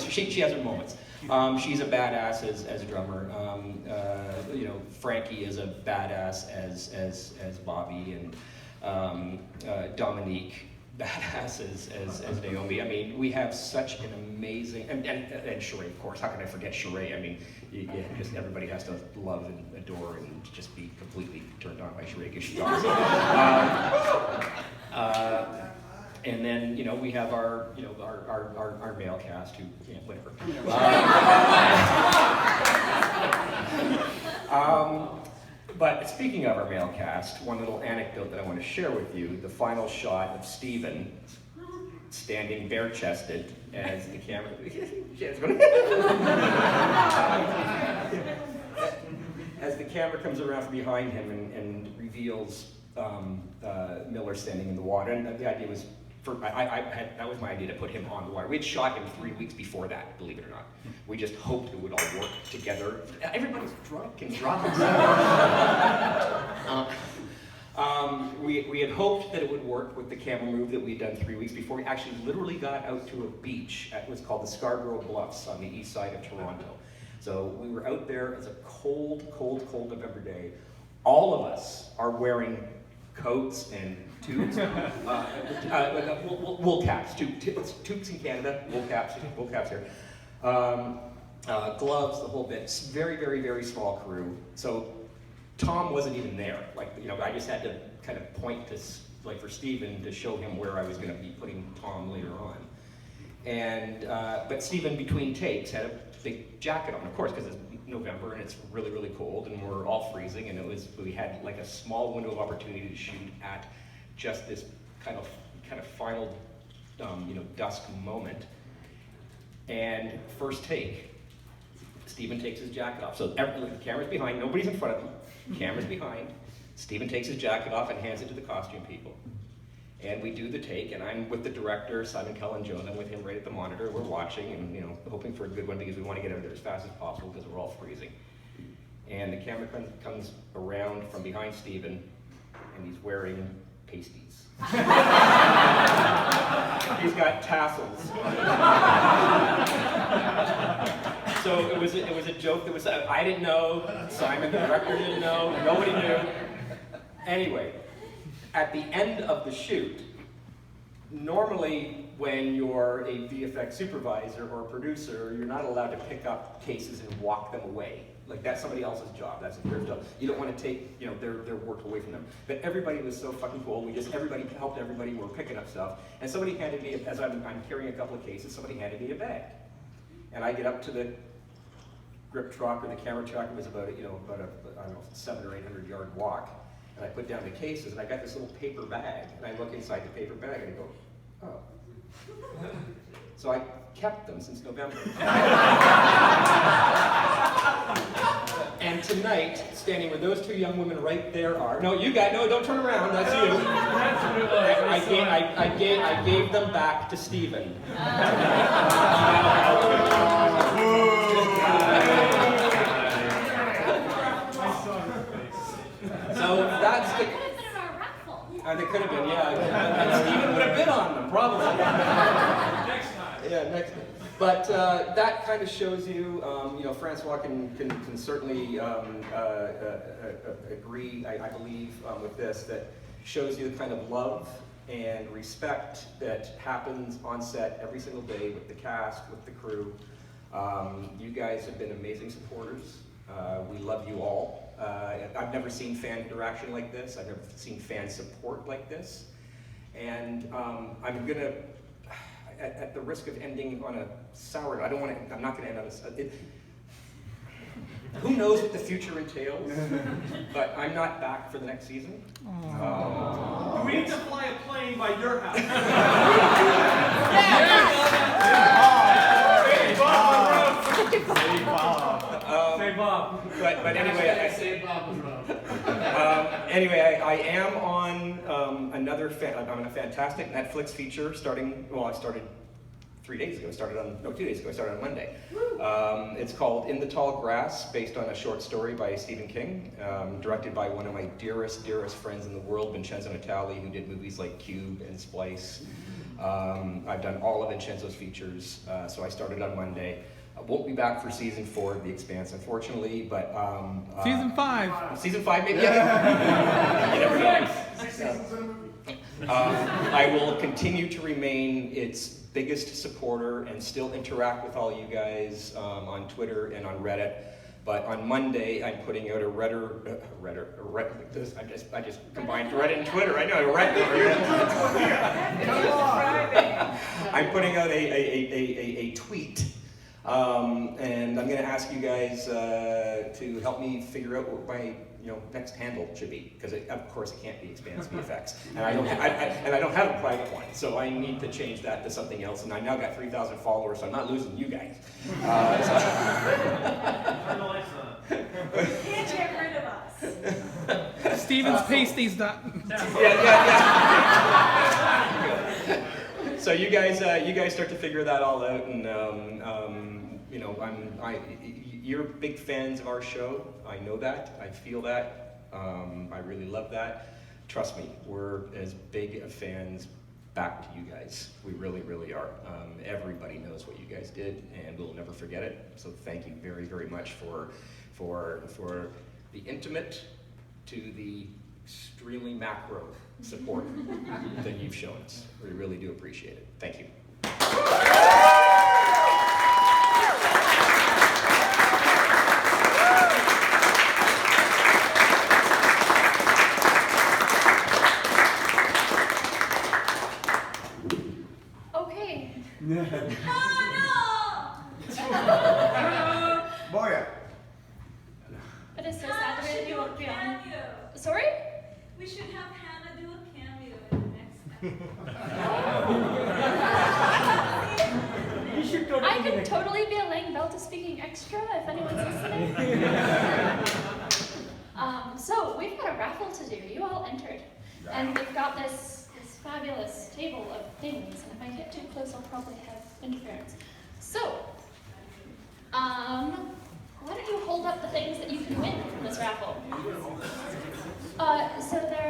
she has her moments. She's a badass as a drummer. Frankie is a badass as Bobby, and Dominique badass as Naomi. I mean, we have such an amazing, and Sheree, of course. How can I forget Sheree? I mean, just everybody has to love and adore and just be completely turned on by Sheree because she's awesome. And then we have our male cast who whatever. But speaking of our male cast, one little anecdote that I want to share with you: the final shot of Stephen standing bare-chested as the camera. As the camera comes around from behind him and reveals Miller standing in the water, and the idea was. That was my idea, to put him on the water. We had shot him 3 weeks before that, believe it or not. We just hoped it would all work together. Everybody's drunk and dropping we had hoped that it would work with the camera move that we'd done 3 weeks before. We actually literally got out to a beach at what's called the Scarborough Bluffs on the east side of Toronto. So we were out there. It's a cold November day. All of us are wearing coats and tubes, wool caps, tubes in Canada, wool caps here, gloves, the whole bit. It's very small crew. So Tom wasn't even there. I just had to kind of point to, for Stephen, to show him where I was going to be putting Tom later on. And but Stephen, between takes, had a big jacket on, of course, because it's November and it's really cold and we're all freezing, and we had a small window of opportunity to shoot at just this kind of final dusk moment. And first take, Stephen takes his jacket off. So the camera's behind, nobody's in front of him, camera's behind. Stephen takes his jacket off and hands it to the costume people. And we do the take, and I'm with the director, Simon Cullen-Jones. I'm with him right at the monitor. We're watching and hoping for a good one because we want to get out of there as fast as possible because we're all freezing. And the camera comes around from behind Stephen, and he's wearing pasties. He's got tassels. So it was a joke that was, I didn't know, Simon, the director, didn't know, nobody knew. Anyway, at the end of the shoot, normally when you're a VFX supervisor or a producer, you're not allowed to pick up cases and walk them away. That's somebody else's job, that's their job. You don't want to take their work away from them. But everybody was so fucking cool, everybody helped everybody, we were picking up stuff. And somebody handed me, as I'm carrying a couple of cases, somebody handed me a bag. And I get up to the grip truck or the camera truck. It was about a 700 or 800 yard walk. And I put down the cases, and I got this little paper bag, and I look inside the paper bag, and I go, oh. So I kept them since November. And tonight, standing with those two young women right there are, no, don't turn around, that's you. I gave them back to Stephen. So that's the. They could have been, yeah. And Stephen would have been on them, probably. Next time. Yeah, next time. But that kind of shows you, Francois can certainly agree, I believe, with this, that shows you the kind of love and respect that happens on set every single day with the cast, with the crew. You guys have been amazing supporters. We love you all. I've never seen fan interaction like this. I've never seen fan support like this. And I'm gonna, at the risk of ending on a sour note, I'm not gonna end on a, who knows what the future entails, but I'm not back for the next season. We need to fly a plane by your house. Say Bob. But anyway, I am on I'm on a fantastic Netflix feature I started 3 days ago. 2 days ago. I started on Monday. It's called In the Tall Grass, based on a short story by Stephen King, directed by one of my dearest friends in the world, Vincenzo Natali, who did movies like Cube and Splice. I've done all of Vincenzo's features, so I started on Monday. I won't be back for season 4 of The Expanse, unfortunately, but Season 5. Season 5, maybe. You never know. 6 seasons in a movie. I will continue to remain its biggest supporter and still interact with all you guys on Twitter and on Reddit. But on Monday, I'm putting out a I just combined Reddit and Twitter. I know, I'm putting out a tweet. And I'm going to ask you guys to help me figure out what my next handle should be, because of course it can't be Expanse VFX, and I don't have a private one, so I need to change that to something else. And I now got 3,000 followers, so I'm not losing you guys. Turn the lights on. Can't get rid of us. Steven's pasties done. Yeah. So you guys start to figure that all out, and you're big fans of our show. I know that. I feel that. I really love that. Trust me, we're as big of fans back to you guys. We really, really are. Everybody knows what you guys did, and we'll never forget it. So thank you very, very much for the intimate to the extremely macro support that you've shown us. We really do appreciate it. Thank you. Okay. Boya. It is so sad the way that you won't be on. Cameo. Sorry? We should have Hannah do a cameo in the next episode. I could totally be a Lang Belta speaking extra if anyone's listening. So we've got a raffle to do. You all entered. And we've got this fabulous table of things. And if I get too close, I'll probably have interference. So, why don't you hold up the things that you can win from this raffle? So there